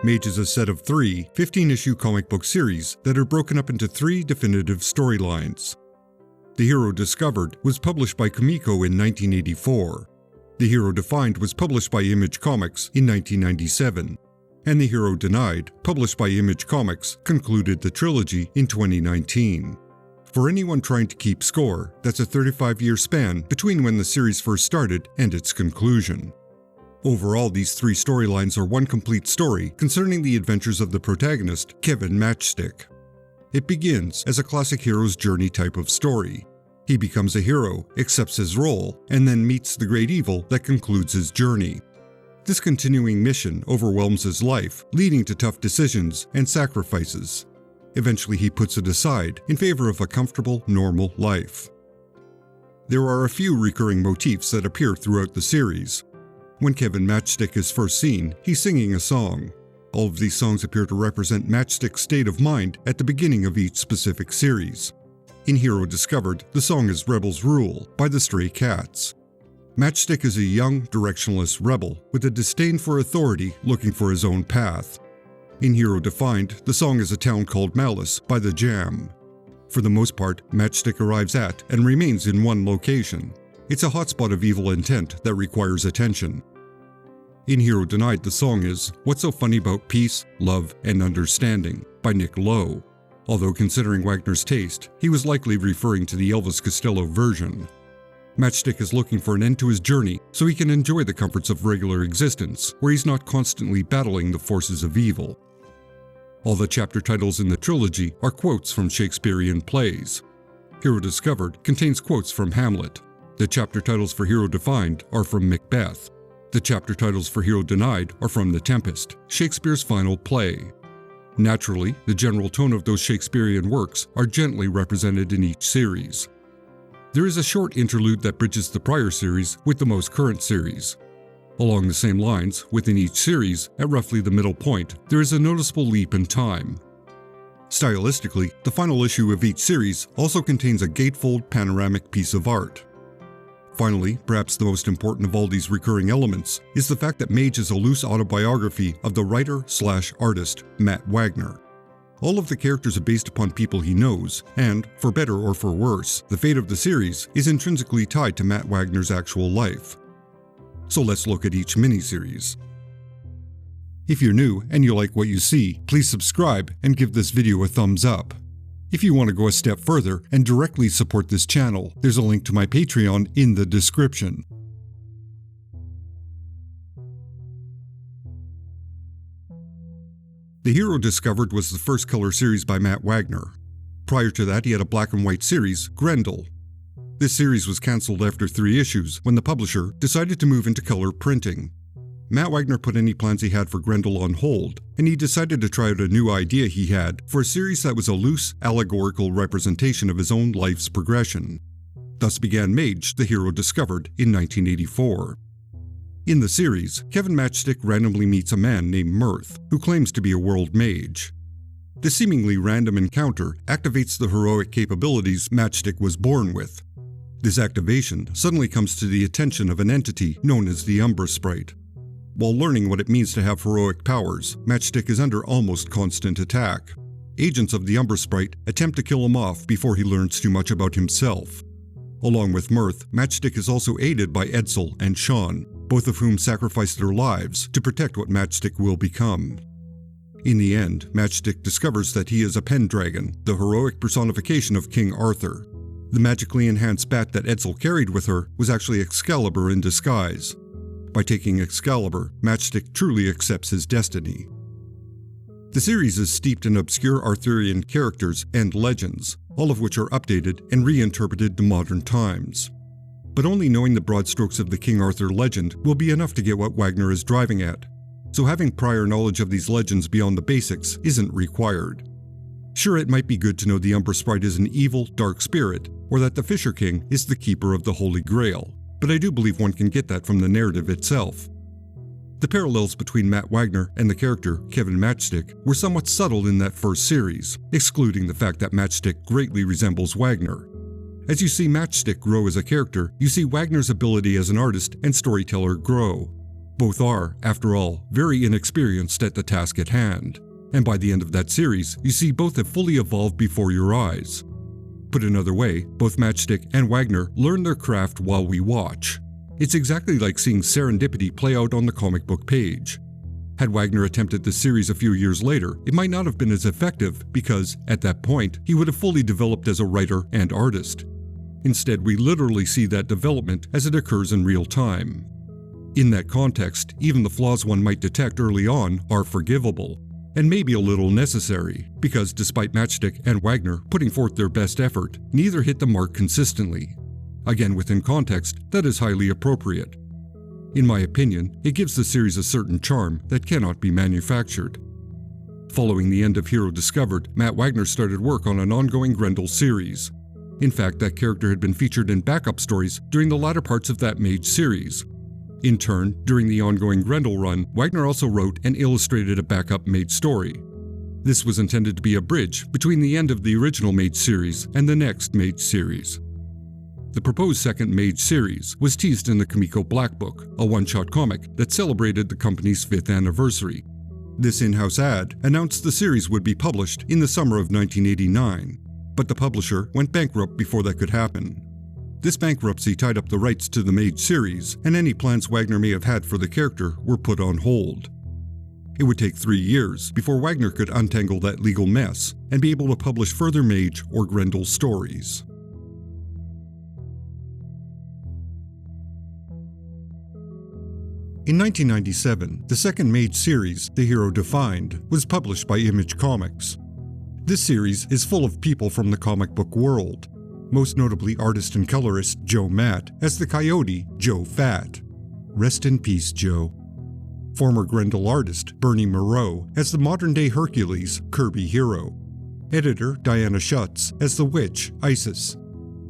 Mage is a set of 3 15-issue comic book series that are broken up into 3 definitive storylines. The Hero Discovered was published by Comico in 1984. The Hero Defined was published by Image Comics in 1997. And The Hero Denied, published by Image Comics, concluded the trilogy in 2019. For anyone trying to keep score, that's a 35-year span between when the series first started and its conclusion. Overall, these 3 storylines are one complete story concerning the adventures of the protagonist, Kevin Matchstick. It begins as a classic hero's journey type of story. He becomes a hero, accepts his role, and then meets the great evil that concludes his journey. This continuing mission overwhelms his life, leading to tough decisions and sacrifices. Eventually, he puts it aside in favor of a comfortable, normal life. There are a few recurring motifs that appear throughout the series. When Kevin Matchstick is first seen, he's singing a song. All of these songs appear to represent Matchstick's state of mind at the beginning of each specific series. In Hero Discovered, the song is Rebels Rule by the Stray Cats. Matchstick is a young, directionless rebel with a disdain for authority, looking for his own path. In Hero Defined, the song is A Town Called Malice by The Jam. For the most part, Matchstick arrives at and remains in one location. It's a hotspot of evil intent that requires attention. In Hero Denied, the song is What's So Funny About Peace, Love, and Understanding by Nick Lowe. Although considering Wagner's taste, he was likely referring to the Elvis Costello version. Matchstick is looking for an end to his journey so he can enjoy the comforts of regular existence, where he's not constantly battling the forces of evil. All the chapter titles in the trilogy are quotes from Shakespearean plays. Hero Discovered contains quotes from Hamlet. The chapter titles for Hero Defined are from Macbeth. The chapter titles for Hero Denied are from The Tempest, Shakespeare's final play. Naturally, the general tone of those Shakespearean works are gently represented in each series. There is a short interlude that bridges the prior series with the most current series. Along the same lines, within each series, at roughly the middle point, there is a noticeable leap in time. Stylistically, the final issue of each series also contains a gatefold panoramic piece of art. Finally, perhaps the most important of all these recurring elements is the fact that Mage is a loose autobiography of the writer/artist Matt Wagner. All of the characters are based upon people he knows, and, for better or for worse, the fate of the series is intrinsically tied to Matt Wagner's actual life. So let's look at each miniseries. If you're new and you like what you see, please subscribe and give this video a thumbs up. If you want to go a step further and directly support this channel, there's a link to my Patreon in the description. The Hero Discovered was the first color series by Matt Wagner. Prior to that, he had a black and white series, Grendel. This series was cancelled after 3 issues when the publisher decided to move into color printing. Matt Wagner put any plans he had for Grendel on hold, and he decided to try out a new idea he had for a series that was a loose, allegorical representation of his own life's progression. Thus began Mage, the Hero Discovered, in 1984. In the series, Kevin Matchstick randomly meets a man named Mirth, who claims to be a world mage. This seemingly random encounter activates the heroic capabilities Matchstick was born with. This activation suddenly comes to the attention of an entity known as the Umbra Sprite. While learning what it means to have heroic powers, Matchstick is under almost constant attack. Agents of the Umbra Sprite attempt to kill him off before he learns too much about himself. Along with Mirth, Matchstick is also aided by Edsel and Sean, both of whom sacrifice their lives to protect what Matchstick will become. In the end, Matchstick discovers that he is a Pendragon, the heroic personification of King Arthur. The magically enhanced bat that Edsel carried with her was actually Excalibur in disguise. By taking Excalibur, Matchstick truly accepts his destiny. The series is steeped in obscure Arthurian characters and legends, all of which are updated and reinterpreted to modern times. But only knowing the broad strokes of the King Arthur legend will be enough to get what Wagner is driving at, so having prior knowledge of these legends beyond the basics isn't required. Sure, it might be good to know the Umbra Sprite is an evil, dark spirit, or that the Fisher King is the keeper of the Holy Grail, but I do believe one can get that from the narrative itself. The parallels between Matt Wagner and the character Kevin Matchstick were somewhat subtle in that first series, excluding the fact that Matchstick greatly resembles Wagner. As you see Matchstick grow as a character, you see Wagner's ability as an artist and storyteller grow. Both are, after all, very inexperienced at the task at hand, and by the end of that series, you see both have fully evolved before your eyes. Put another way, both Matchstick and Wagner learn their craft while we watch. It's exactly like seeing serendipity play out on the comic book page. Had Wagner attempted this series a few years later, it might not have been as effective because, at that point, he would have fully developed as a writer and artist. Instead, we literally see that development as it occurs in real time. In that context, even the flaws one might detect early on are forgivable, and maybe a little necessary, because despite Matchstick and Wagner putting forth their best effort, neither hit the mark consistently. Again, within context, that is highly appropriate. In my opinion, it gives the series a certain charm that cannot be manufactured. Following the end of Hero Discovered, Matt Wagner started work on an ongoing Grendel series. In fact, that character had been featured in backup stories during the latter parts of that Mage series. In turn, during the ongoing Grendel run, Wagner also wrote and illustrated a backup Mage story. This was intended to be a bridge between the end of the original Mage series and the next Mage series. The proposed second Mage series was teased in the Comico Black Book, a one-shot comic that celebrated the company's 5th anniversary. This in-house ad announced the series would be published in the summer of 1989, but the publisher went bankrupt before that could happen. This bankruptcy tied up the rights to the Mage series, and any plans Wagner may have had for the character were put on hold. It would take 3 years before Wagner could untangle that legal mess and be able to publish further Mage or Grendel stories. In 1997, the second Mage series, The Hero Defined, was published by Image Comics. This series is full of people from the comic book world, most notably artist and colorist Joe Matt as the coyote Joe Fat. Rest in peace, Joe. Former Grendel artist Bernie Moreau as the modern-day Hercules Kirby Hero. Editor Diana Schutz as the witch Isis.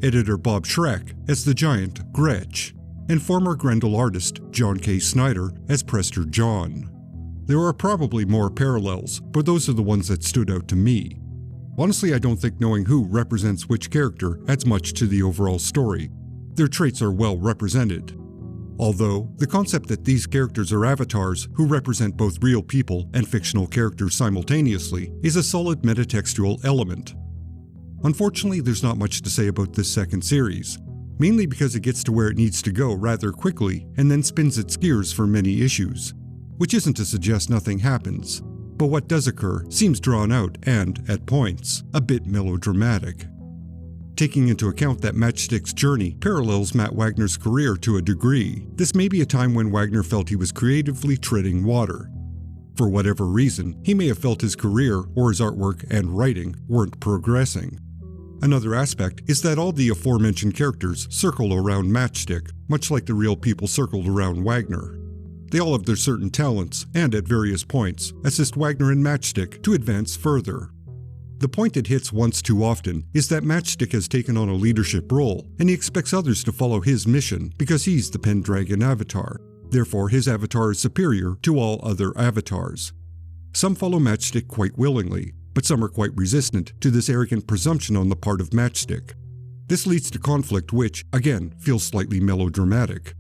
Editor Bob Schreck as the giant Gretch. And former Grendel artist John K. Snyder as Prester John. There are probably more parallels, but those are the ones that stood out to me. Honestly, I don't think knowing who represents which character adds much to the overall story. Their traits are well represented. Although, the concept that these characters are avatars who represent both real people and fictional characters simultaneously is a solid metatextual element. Unfortunately, there's not much to say about this second series, mainly because it gets to where it needs to go rather quickly and then spins its gears for many issues, which isn't to suggest nothing happens, but what does occur seems drawn out and, at points, a bit melodramatic. Taking into account that Matchstick's journey parallels Matt Wagner's career to a degree, this may be a time when Wagner felt he was creatively treading water. For whatever reason, he may have felt his career or his artwork and writing weren't progressing. Another aspect is that all the aforementioned characters circle around Matchstick, much like the real people circled around Wagner. They all have their certain talents, and at various points, assist Wagner and Matchstick to advance further. The point it hits once too often is that Matchstick has taken on a leadership role, and he expects others to follow his mission because he's the Pendragon avatar. Therefore, his avatar is superior to all other avatars. Some follow Matchstick quite willingly, but some are quite resistant to this arrogant presumption on the part of Matchstick. This leads to conflict which, again, feels slightly melodramatic.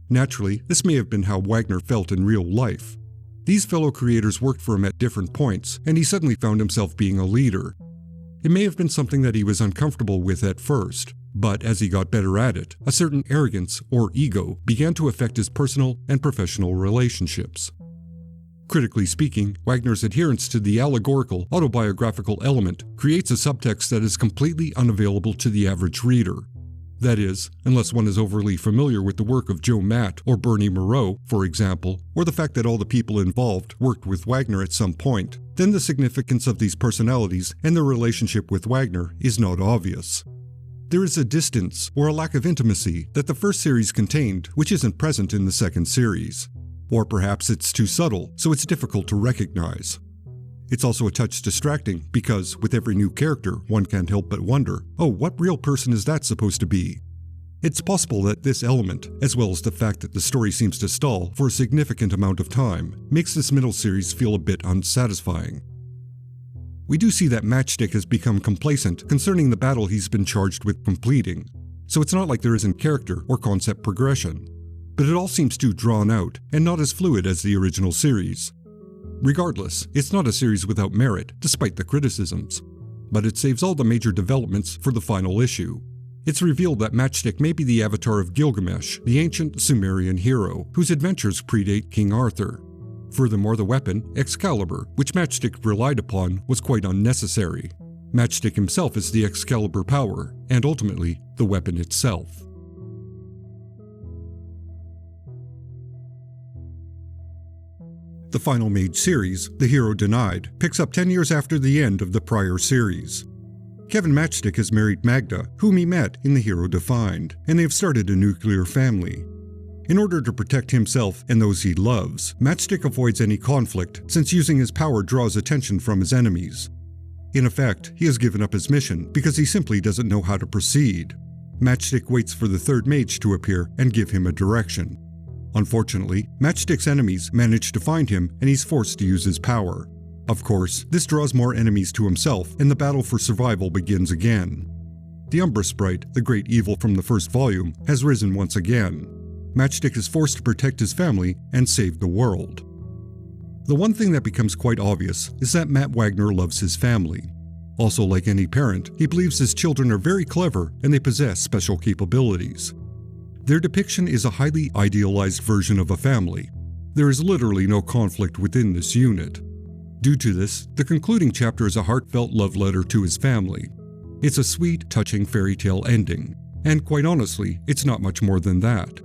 Naturally, this may have been how Wagner felt in real life. These fellow creators worked for him at different points, and he suddenly found himself being a leader. It may have been something that he was uncomfortable with at first, but as he got better at it, a certain arrogance or ego began to affect his personal and professional relationships. Critically speaking, Wagner's adherence to the allegorical, autobiographical element creates a subtext that is completely unavailable to the average reader. That is, unless one is overly familiar with the work of Joe Matt or Bernie Moreau, for example, or the fact that all the people involved worked with Wagner at some point, then the significance of these personalities and their relationship with Wagner is not obvious. There is a distance or a lack of intimacy that the first series contained which isn't present in the second series. Or perhaps it's too subtle, so it's difficult to recognize. It's also a touch distracting because, with every new character, one can't help but wonder, oh, what real person is that supposed to be? It's possible that this element, as well as the fact that the story seems to stall for a significant amount of time, makes this middle series feel a bit unsatisfying. We do see that Matchstick has become complacent concerning the battle he's been charged with completing, so it's not like there isn't character or concept progression. but it all seems too drawn out and not as fluid as the original series. Regardless, it's not a series without merit, despite the criticisms. But it saves all the major developments for the final issue. It's revealed that Matchstick may be the avatar of Gilgamesh, the ancient Sumerian hero, whose adventures predate King Arthur. Furthermore, the weapon, Excalibur, which Matchstick relied upon, was quite unnecessary. Matchstick himself is the Excalibur power, and ultimately, the weapon itself. The final Mage series, The Hero Denied, picks up 10 years after the end of the prior series. Kevin Matchstick has married Magda, whom he met in The Hero Defined, and they have started a nuclear family. In order to protect himself and those he loves, Matchstick avoids any conflict, since using his power draws attention from his enemies. In effect, he has given up his mission because he simply doesn't know how to proceed. Matchstick waits for the third mage to appear and give him a direction. Unfortunately, Matchstick's enemies manage to find him and he's forced to use his power. Of course, this draws more enemies to himself and the battle for survival begins again. The Umbra Sprite, the great evil from the first volume, has risen once again. Matchstick is forced to protect his family and save the world. The one thing that becomes quite obvious is that Matt Wagner loves his family. Also, like any parent, he believes his children are very clever and they possess special capabilities. Their depiction is a highly idealized version of a family. There is literally no conflict within this unit. Due to this, the concluding chapter is a heartfelt love letter to his family. It's a sweet, touching fairy tale ending, and quite honestly, it's not much more than that.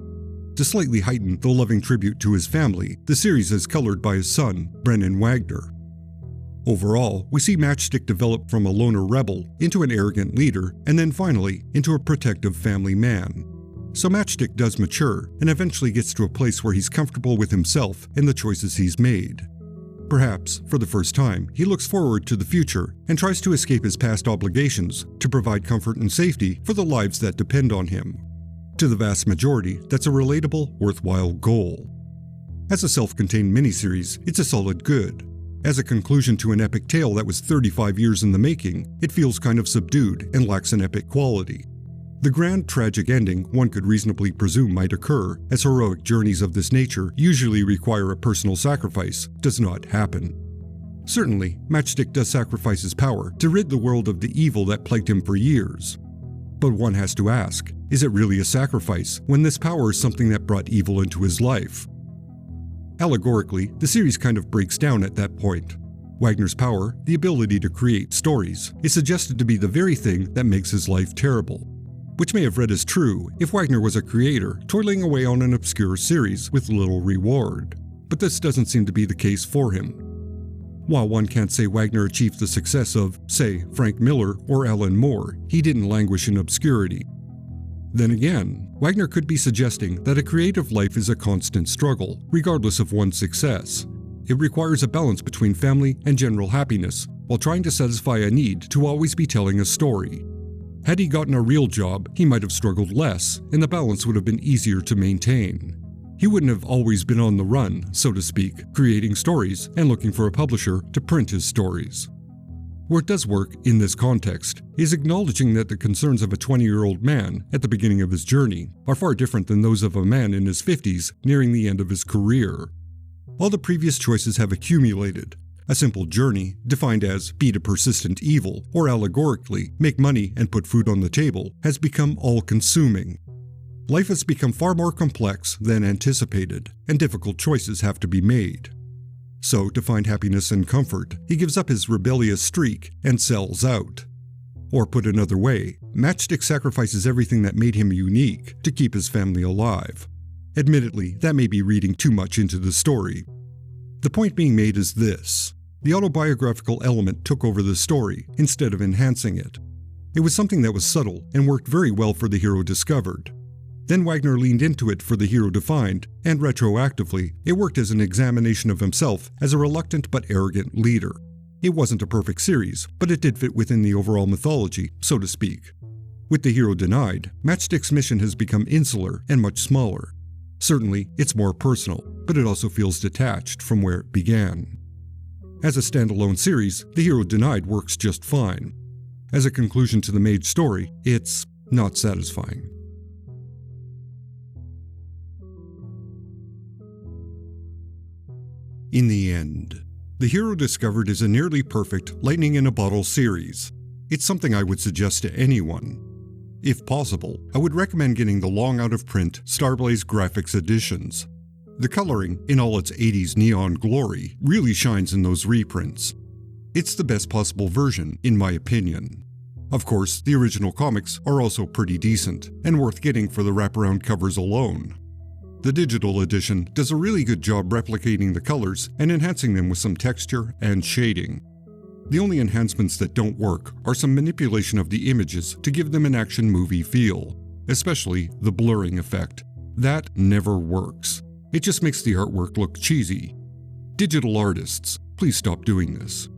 To slightly heighten the loving tribute to his family, the series is colored by his son, Brennan Wagner. Overall, we see Matchstick develop from a loner rebel into an arrogant leader, and then finally into a protective family man. So Matchstick does mature, and eventually gets to a place where he's comfortable with himself and the choices he's made. Perhaps, for the first time, he looks forward to the future and tries to escape his past obligations to provide comfort and safety for the lives that depend on him. To the vast majority, that's a relatable, worthwhile goal. As a self-contained miniseries, it's a solid good. As a conclusion to an epic tale that was 35 years in the making, it feels kind of subdued and lacks an epic quality. The grand tragic ending one could reasonably presume might occur, as heroic journeys of this nature usually require a personal sacrifice, does not happen. Certainly, Matchstick does sacrifice his power to rid the world of the evil that plagued him for years. But one has to ask, is it really a sacrifice when this power is something that brought evil into his life? Allegorically, the series kind of breaks down at that point. Wagner's power, the ability to create stories, is suggested to be the very thing that makes his life terrible. Which may have read as true if Wagner was a creator toiling away on an obscure series with little reward. But this doesn't seem to be the case for him. While one can't say Wagner achieved the success of, say, Frank Miller or Alan Moore, he didn't languish in obscurity. Then again, Wagner could be suggesting that a creative life is a constant struggle, regardless of one's success. It requires a balance between family and general happiness, while trying to satisfy a need to always be telling a story. Had he gotten a real job, he might have struggled less, and the balance would have been easier to maintain. He wouldn't have always been on the run, so to speak, creating stories and looking for a publisher to print his stories. Where it does work in this context is acknowledging that the concerns of a 20-year-old man at the beginning of his journey are far different than those of a man in his 50s nearing the end of his career. All the previous choices have accumulated. A simple journey, defined as beat a persistent evil, or allegorically, make money and put food on the table, has become all-consuming. Life has become far more complex than anticipated, and difficult choices have to be made. So, to find happiness and comfort, he gives up his rebellious streak and sells out. Or put another way, Matchstick sacrifices everything that made him unique to keep his family alive. Admittedly, that may be reading too much into the story. The point being made is this. The autobiographical element took over the story instead of enhancing it. It was something that was subtle and worked very well for The Hero Discovered. Then Wagner leaned into it for The Hero Defined, and retroactively, it worked as an examination of himself as a reluctant but arrogant leader. It wasn't a perfect series, but it did fit within the overall mythology, so to speak. With The Hero Denied, Matchstick's mission has become insular and much smaller. Certainly, it's more personal, but it also feels detached from where it began. As a standalone series, The Hero Denied works just fine. As a conclusion to the Mage story, it's not satisfying. In the end, The Hero Discovered is a nearly perfect lightning-in-a-bottle series. It's something I would suggest to anyone. If possible, I would recommend getting the long-out-of-print Starblaze Graphics editions. The coloring, in all its 80s neon glory, really shines in those reprints. It's the best possible version, in my opinion. Of course, the original comics are also pretty decent, and worth getting for the wraparound covers alone. The digital edition does a really good job replicating the colors and enhancing them with some texture and shading. The only enhancements that don't work are some manipulation of the images to give them an action movie feel, especially the blurring effect. That never works. It just makes the artwork look cheesy. Digital artists, please stop doing this.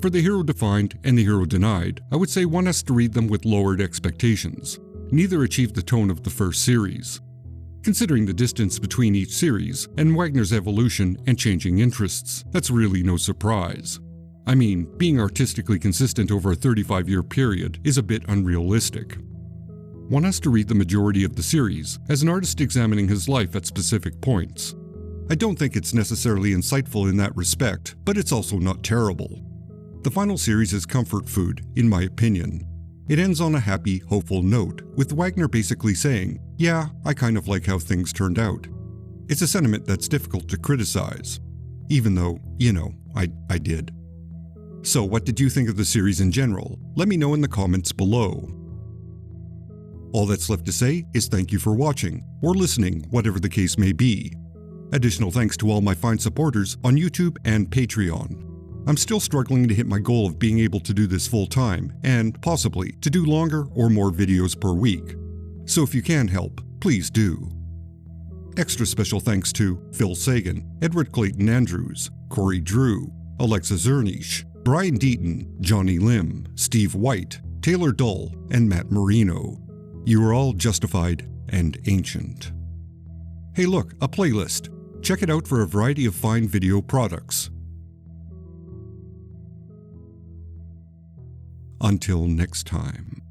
For The Hero Defined and The Hero Denied, I would say one has to read them with lowered expectations. Neither achieved the tone of the first series. Considering the distance between each series and Wagner's evolution and changing interests, that's really no surprise. I mean, being artistically consistent over a 35-year period is a bit unrealistic. One has to read the majority of the series as an artist examining his life at specific points. I don't think it's necessarily insightful in that respect, but it's also not terrible. The final series is comfort food, in my opinion. It ends on a happy, hopeful note, with Wagner basically saying, "Yeah, I kind of like how things turned out." It's a sentiment that's difficult to criticize. Even though, I did. So what did you think of the series in general? Let me know in the comments below. All that's left to say is thank you for watching, or listening, whatever the case may be. Additional thanks to all my fine supporters on YouTube and Patreon. I'm still struggling to hit my goal of being able to do this full time, and possibly to do longer or more videos per week. So if you can help, please do. Extra special thanks to Phil Sagan, Edward Clayton Andrews, Corey Drew, Alexa Zernish, Brian Deaton, Johnny Lim, Steve White, Taylor Dull, and Matt Marino. You are all justified and ancient. Hey look, a playlist. Check it out for a variety of fine video products. Until next time.